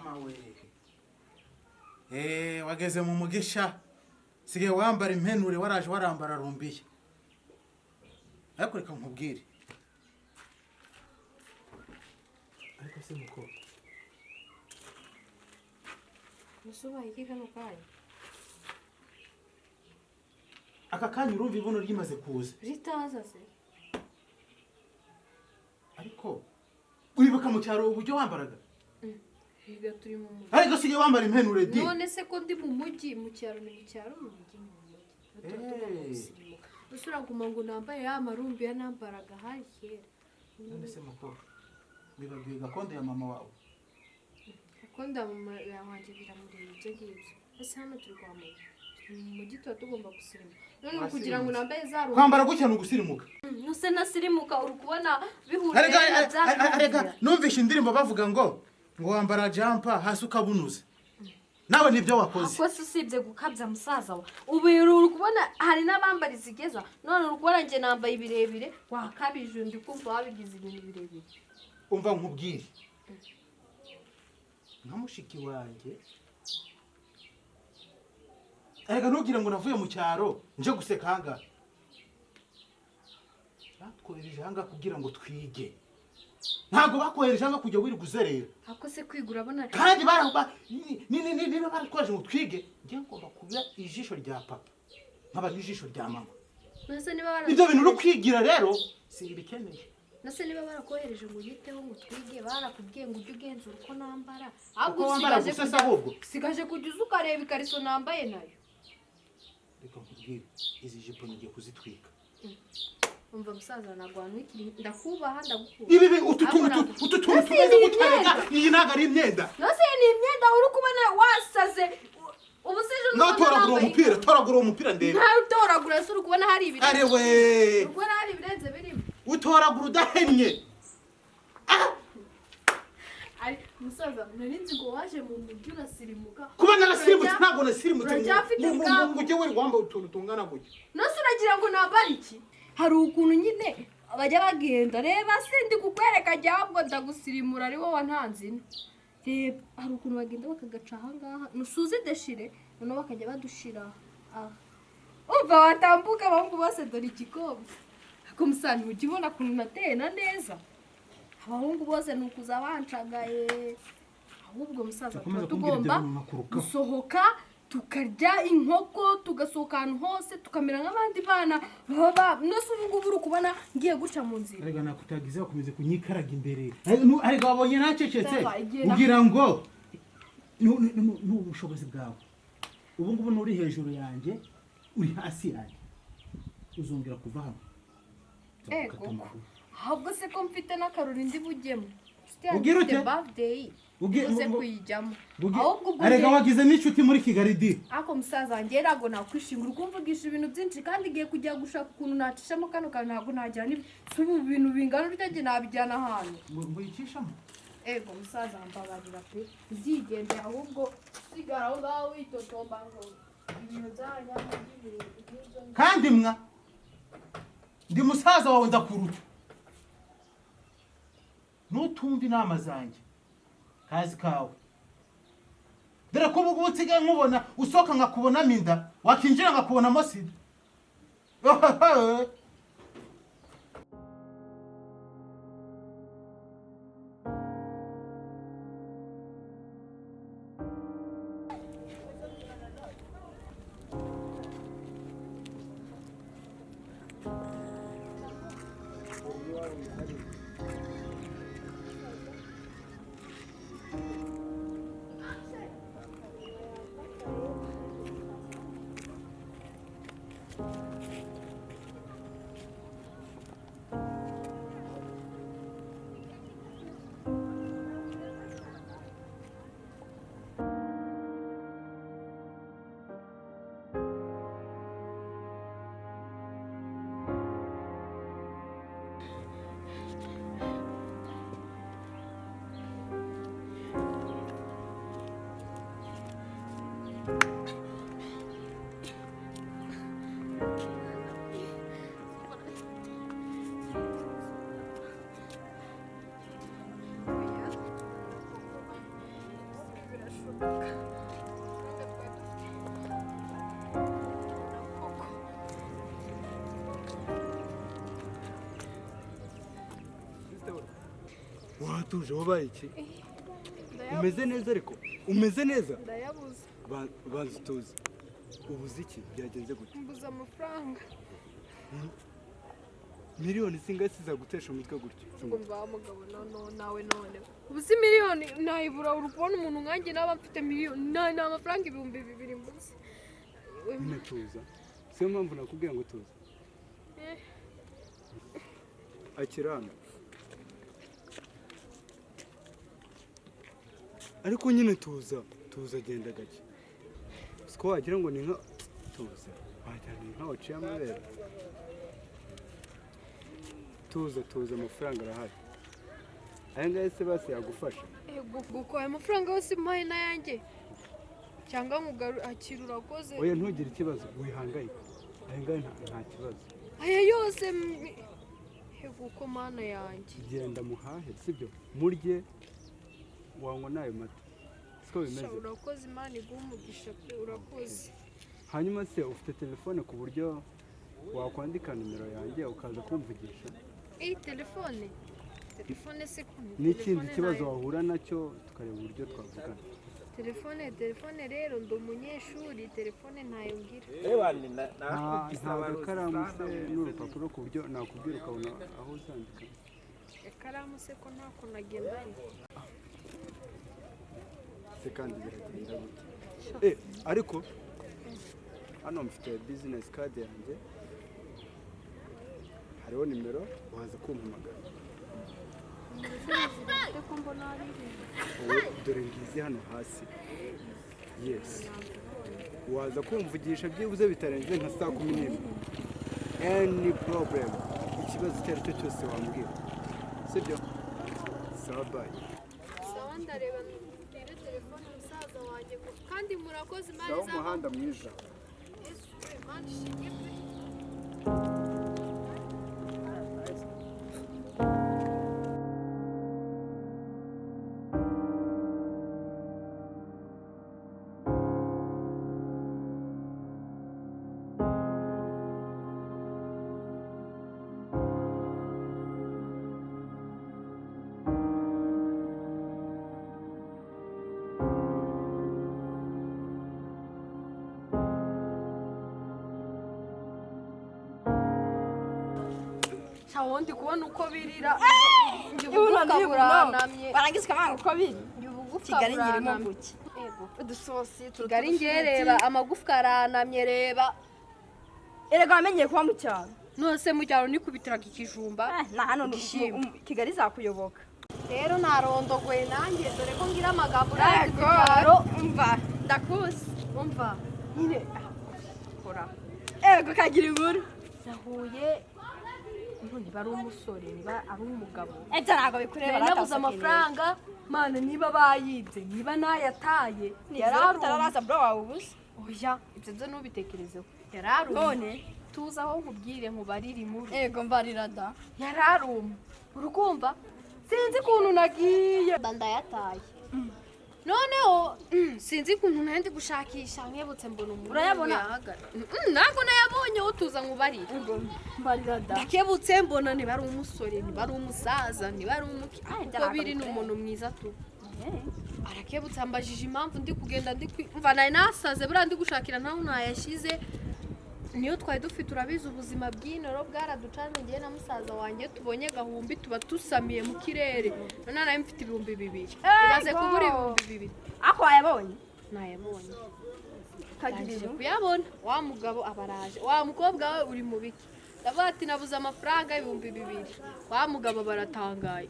mawe. Wageze mu mugisha. Sige wambara impenure waraje warambara rumbiye. Ariko reka nkubwire. Ariko se muko. Musuba iki kano kanya? Aka kanya urumva ibono ryimaze kuza. Ritaza se. Ariko uribuka mu cyaro uburyo wambaraga? Higa turi mu mujyi. Ariko sige wambara impenure di. None se ko ndi mu mujyi mu cyaro ni mu cyaro mu mujyi. Usura guma ngo nambaye ya marumbi ya nambaraga hari kera. None se muko. Wibagiwe gakondo ya mama wawe. Gakondo ya mama wanje biramurije ngibyo. Ese hano turi kwa mama. Mu gito tugomba gusirimuka. None kugira ngo nambaye za rumbi. Kwambara gutya no gusirimuka. Nuse nasirimuka uri kubona bihuriye na bya. Arega numvishe indirimbo bavuga ngo wambara jumper hasi ukabunuza. Nawe nibyo wakoze. Akoze usibye gukabya musaza wa. Ubu kubona hari nabambara izigeza. None urukubona nje nambaye ibirebire wakabije ndi kumva wabigize ibintu birebire. Umva nkubwire. Nkamushiki wanje. Arega nugira ngo navuye mu cyaro nje guseka hanga. Batwohereje hanga kugira ngo twige. Ntago bakohereje hanga kujya wiri guzerera. Akose kwigura bona. Kandi baraba ni baratwaje ngo twige. Ngiye ngomba kuba ijisho rya papa. Nkaba ijisho rya mama. Nase niba bara. Ibyo bintu rukwigira rero singibikeneye. Nase niba barakohereje ngo yiteho ngo twige barakubwiye ngo ujye ugenzura uko nambara. Ahubwo sigaje gusasa ahubwo. Sigaje kujya ukareba ikariso nambaye nayo. Reka nkubwire izi jipo ngiye kuzitwika. Umva musaza nagwanwe ndakubaha ndagukuba. Ibi ututuntu tumeze gutarega iyi naga ari imyenda. Nase ni imyenda uri kubona wasaze. Ubu sejo toragura umupira ndende. Nta utoragura se uri kubona hari ibiri. Are we. Ubona hari ibirenze birimo. Utoragura udahemye. Ari musaza narinzi ngo waje mu mujyi urasirimuka. Kuba narasirimutse ntabwo nasirimutse. Ngo ujye wari wambaye utuntu tungana gutya. Nase uragira ngo nambara iki? Hari ukuntu nyine bajya bagenda reba sindi kukwereka cyangwa ndagusirimura ari wowe wantanzina. Reba hari ukuntu bagenda bakagaca aha ngaha nusuze deshire none bakajya badushira aha. Umva watambuka abahungu bose dore igikombe. Ako musani ukibona kuntu nateye na neza. Abahungu bose nukuza bancagaye. Ahubwo musaza tugomba gusohoka tukarya inkoko tugasohoka ahantu hose tukamera nk'abandi bana baba nose ubu ngubu uri kubona ngiye guca mu nzira. Arega nakutagize bakomeze kunyikaraga imbere. Arega wabonye nacecetse ugira ngo n'ubushobozi bwawe. Ubu ngubu nuri hejuru yanjye uri hasi yanjye. Uzongera kuva hano. Ahubwo se ko mfite n'akaruri ndi bujyemo. Ugira ute? Birthday. Uze kuyijyamo. Arega wagize n'inshuti muri Kigali di. Ako musaza wanjye rago nakwishingura ukumvugisha ibintu byinshi kandi giye kujya gushaka ukuntu nacishamo kano kantu ntabwo najya ni subu bintu bingana bitage nabijyana hano. Ngo yicishamo. Ego musaza mbabarira pe. Byigende ahubwo sigara aho ngaho witotomba ngo ibintu byanya kandi mwa ndi musaza wawe ndakuruta. Nutumva inama zanjye. Kazi kawe. Dore ko ubu utsigaye nkubona usoka nkakubona minda wakinjira nkakubona mosida. watuje wabaye iki umeze neza ariko umeze neza ndayabuze banza utuze ubuze iki byagenze gute mbuze amafaranga miliyoni zingahe zizagutesha umutwe gutyo ngo mva mugabo nawe none ubuze miliyoni nayibura uri kubona umuntu nkanjye naba mfite miliyoni nta amafaranga 2,000 mbuze nyine tuza siyo mpamvu nakubwiye ngo tuze akirana ariko nyine tuza genda gake siko wagira ngo ni nka tuza wagira ni nka waciye amabere tuza amafaranga arahari aya ngaya se basi yagufasha guko aya mafaranga yose mpaye n'ayanjye cyangwa akira urakoze oya ntugire ikibazo wihangayika aya ngaya nta kibazo aya yose guko mana yanjye genda muhahe sibyo murye wanywa nayo mata siko bimeze urakoze imana iguha umugisha pe urakoze hanyuma se ufite telefone ku buryo wakwandika nimero yanjye ukaza kumvugisha telefone se n'ikindi kibazo wahura nacyo tukareba uburyo twavugana telefone rero ndi umunyeshuri telefone ntayo ngira nta gakaramu se n'urupapuro ku buryo nakubwira ukabona aho uzandika ikaramu se ko ntako nagendanye se kandi biragenda gute ariko hano mfite business card yanjye hariho nimero waza kumpamagara dore ngizi hano hasi yes waza kumvugisha byibuze bitarenze nka saa 11 any problem ikibazo icyo ari cyo cyose wambwira sibyo sawa bye sawa ndareba mbire telefone musaza wanjye kandi murakoze imana sawa umuhanda mwiza Ndi kubona uko birira barangiza ukamanga uko biri Kigali ngirimo guki udusosi Kigali ngereba amagufwa aranamye reba erega wamenyeye kuba mu cyaro nose mu cyaro nikubitiraga ikijumba na hano Kigali zakuyoboka rero narondogoye nanjye dore ko ngira amagambo urazi mu cyaro umva ndakuzi umva nyine kora ego kagira inkuru nahuye niba ari umusore niba ari umugabo ibyo ntabwo bikureba nabuze amafaranga mana niba bayibye niba nayataye yarararaza bro wawe ubuze oya ibyo byo ntubitekerezeho yararumye none tuza aho nkubwire nkubarire inkuru ego mbarira da yararumye urukumva sinzi ukuntu nagiye ndayataye noneho sinzi ukuntu nandi gushakisha nkebutse mbona umuntu urayabona ntabwo nayabonye wo tuza nkubarire mbarira da ndakebutse mbona niba ari umusore niba ari umusaza niba ari umuki uko biri ni umuntu mwiza tu arakebutse ambajije impamvu ndi kugenda mva nayo nasaze buriya ndi gushakira ntaho nayashyize niyo twari dufite urabizi ubuzima bw'inoro bwaraducanze ngiye na musaza wanjye tubonye gahumbi tuba dusamiye mu kirere none nayo mfite 2,000 ibaze kubura 2,000 ako wayabonye nayabonye kagirije kuyabona wa mugabo abaraje wa mukobwa we uri mu biki ndavuga ati nabuze amafaranga 2,000 wa mugabo baratangaye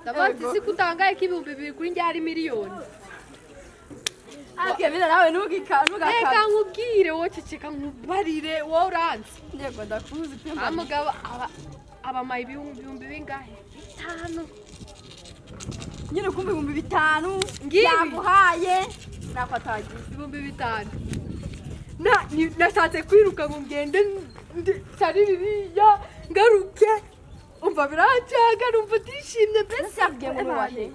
ndavuga ati si kutangaye ko 2,000 kuri njye ari miliyoni Kevine nawe ntugakane reka nkubwire wowe ceceka nkubarire wowe uranzi yego ndakuzi pe amugabo abamaye 2,000 bingahe 5 nyine kumbe 5,000 ngibi yaguhaye nafatagiye 5,000 nashatse kwiruka ngo ngende cyari biriya ngaruke umva birancanga numva ndishimye mbese yabwiye ngo wahe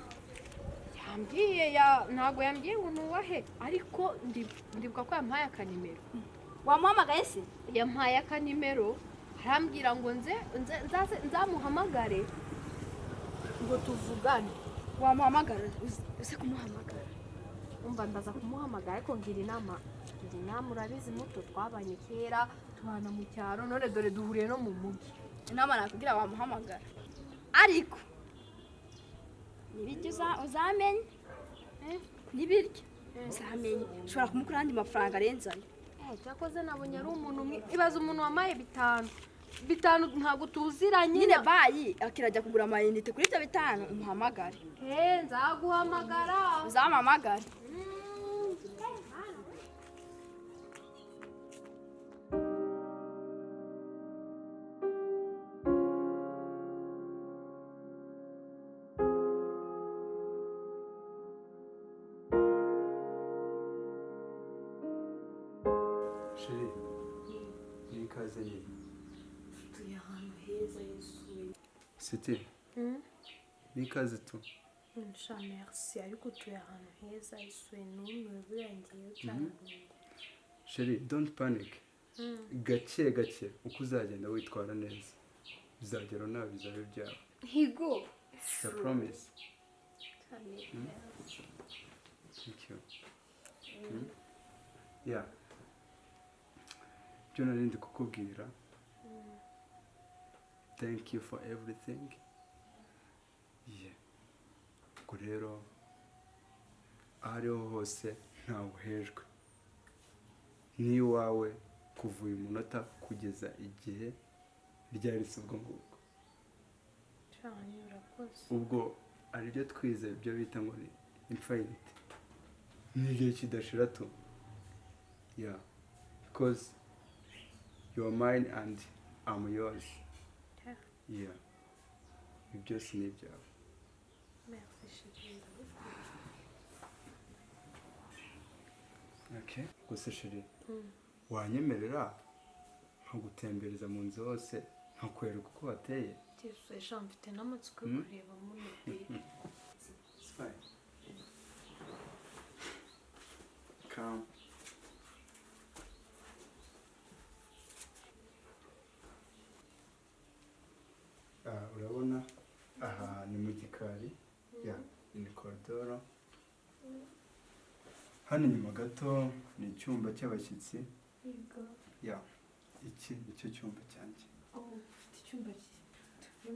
ntabwo yambwiye ngo nuwahe ariko ndibuka ko yampaye akanimero. Wamuhamagaye se? Yampaye akanimero arambwira ngo nzamuhamagare ngo tuvugane. Wamuhamagara uze kumuhamagara. Umva ndaza kumuhamagara ariko ngira inama urabizi muto twabanye kera tubana mu cyaro none dore duhuriye no mu mujyi. Inama nakubwira wamuhamagara ariko nibiryo uzamenye nibiryo uzamenye ushobora kumukura andi mafaranga arenze ayo. Cyakoze nabonye ari umuntu ibaza umuntu wamaye bitanu ntabwo tuziranye nyine bayi akirajya kugura amayinite kuri ibyo 5 umuhamagare. Nzaguhamagara uzampamagare. Sheri, ni ikaze nyine. tuye ahantu heza yesuye. Siti, ni ikaze tu. Nsha merci ariko tuye ahantu heza yesuye n'umwe burangiye cyane. Sheri, don't panic. Gake gake uko uzagenda witwara neza bizagera nawe bizabe byawe. Higo. I promise. Thank you. Yeah. Byo narindi kukubwira. Thank you for everything. Yeah. Ubwo rero ahariho hose ntawe uhejwe. Ni iwawe kuva uyu munota kugeza igihe ryarisi ubwo ngubwo. cyane urakoze. Ubwo ari ryo twize ibyo bita ngo ni infinite. Ni igihe kidashira tu. Yeah. Because you are mine and I'm yours. Yeah. Ibi byose ni ibyawe. Merci chérie. Okay. Gusa sheri. Wanyemerera nkagutembereza mu nzu hose nkakwereka uko wateye. Yesuye sha mfite n'amatsiko yo kureba muri ibi. It's fine. Come. Urabona aha ni mu gikari. Yeah, ni koridoro. Hano inyuma gato ni icyumba cy'abashyitsi. Yego. Yeah, iki nicyo cyumba cyanjye. Ufite icyumba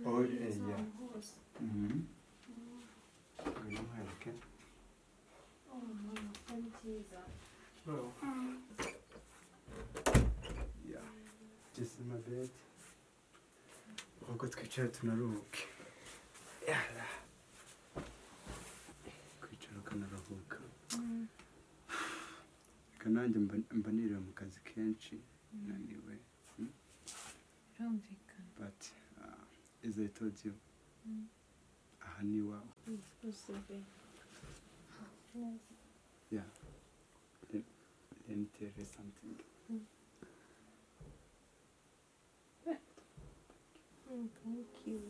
Oh, yeah. Ngwino nkwereke. mama ko nziza. Bro. Yeah. This is my bed. Ubwo twicara tunaruhuke. Yala. Kwicara ukanaruhuka. Kananjye mba niriwe mu kazi kenshi naniwe. Birumvikana. But as I told you, aha ni iwawe. Yeah. Let me tell you something. Thank you.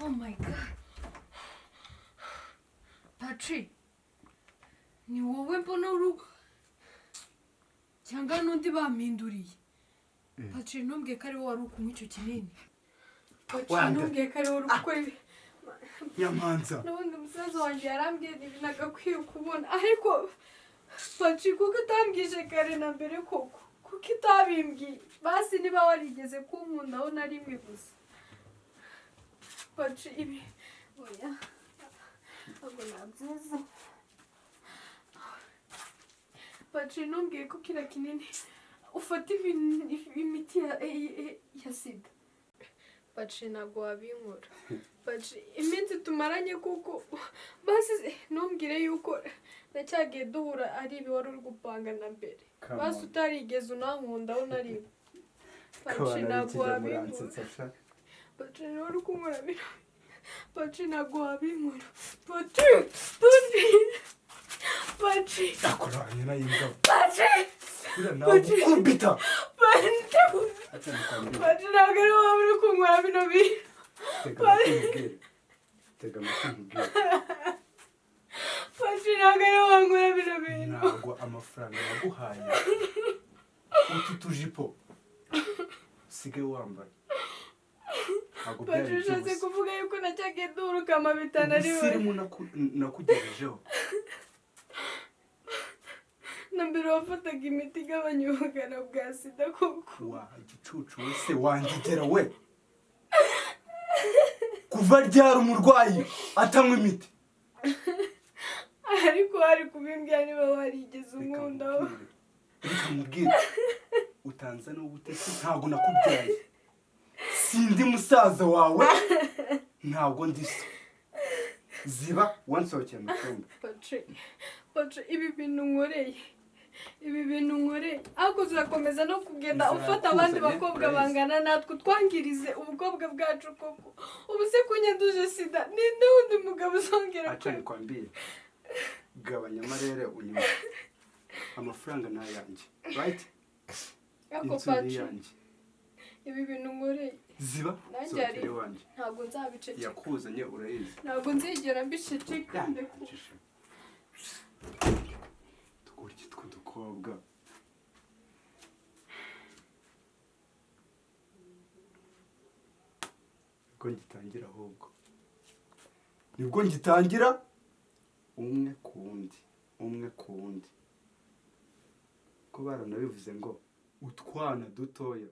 Oh my God. Patrick, ni wowe mbona urugo cyangwa n'undi bampinduriye? Patrick, ntumbwiye ko ari wowe wari ukunywa icyo kinini. Patrick, ntumbwiye ko ari wowe uri gukora ibi. Nyamanza. N'ubundi umusaza wanjye yarambwiye ibi nagakwiye kubona ariko Patrick kuko utambwije kare na mbere koko kuko itabimbwiye basi niba warigeze kunkundaho na rimwe gusa. Patrick, ibi oya ntabwo nabyiza. Patrick, ntumbwiye ko kiriya kinini ufata imiti ya sida baci ntabwo wabinkora baci iminsi tumaranye kuko basi ntumbwire yuko ndacyagiye duhura ari ibi wari uri gupanga na mbere basi utarigeze unankundaho nariwe baci ntabwo wabinkora baci niwe uri kunkora bino baci ntabwo wabinkora baci akoranye na yinga baci kumbita baci ntabwo ari wowe uri kunkora bino bintu tega amatwi baci ntabwo ari wowe wankora bino bintu ntabwo amafaranga naguhaye utu tujipo usigaye wambaye ntabwo byari baci ushatse kuvuga yuko nacyagiye duhuruka amabitana ari we ubusirimu nakugejejeho na mbere wafataga imiti igabanya ubukana bwa sida koko wa gicucu wese wangegera we kuva ryari umurwayi atanywa imiti ariko wari kubimbwira niba warigeze umwundaho reka mubwire utanza n'ubutesi ntabwo nakubyaye sindi musaza wawe ntabwo ndi so ziba wansohokeye mu cyumba baci ibi bintu nkoreye ariko turakomeza no kugenda ufata abandi bakobwa bangana natwe twangirize ubukobwa bwacu koko ubu se kunyanduje sida ninde wundi mugabo uzongera acani kwambire gabanya amarere unyuma amafaranga ni ayanjye right ariko baci ibi bintu nkoreye ziba nanjye ari wanjye ntabwo nzabiceceka yakuzanye urayizi ntabwo nzigera mbiceceka tugurye tw'udukobwa nibwo ngitangira umwe ku wundi ko baranabivuze ngo utwana dutoya